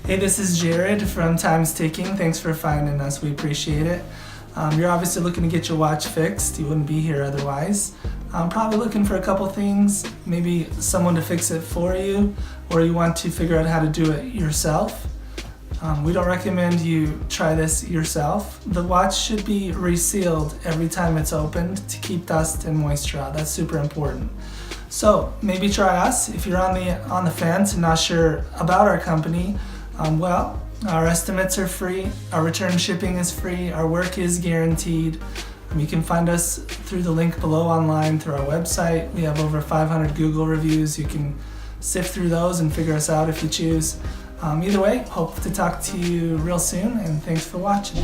Hey, this is Jared from Time's Ticking. Thanks for finding us. We appreciate it. You're obviously looking to get your watch fixed. You wouldn't be here otherwise. Probably looking for a couple things, maybe someone to fix it for you, or you want to figure out how to do it yourself. We don't recommend you try this yourself. The watch should be resealed every time it's opened to keep dust and moisture out. That's super important. So maybe try us. If you're on the fence and not sure about our company, well, our estimates are free, our return shipping is free, our work is guaranteed. You can find us through the link below online through our website. We have over 500 Google reviews. You can sift through those and figure us out if you choose. Either way, hope to talk to you real soon, and thanks for watching.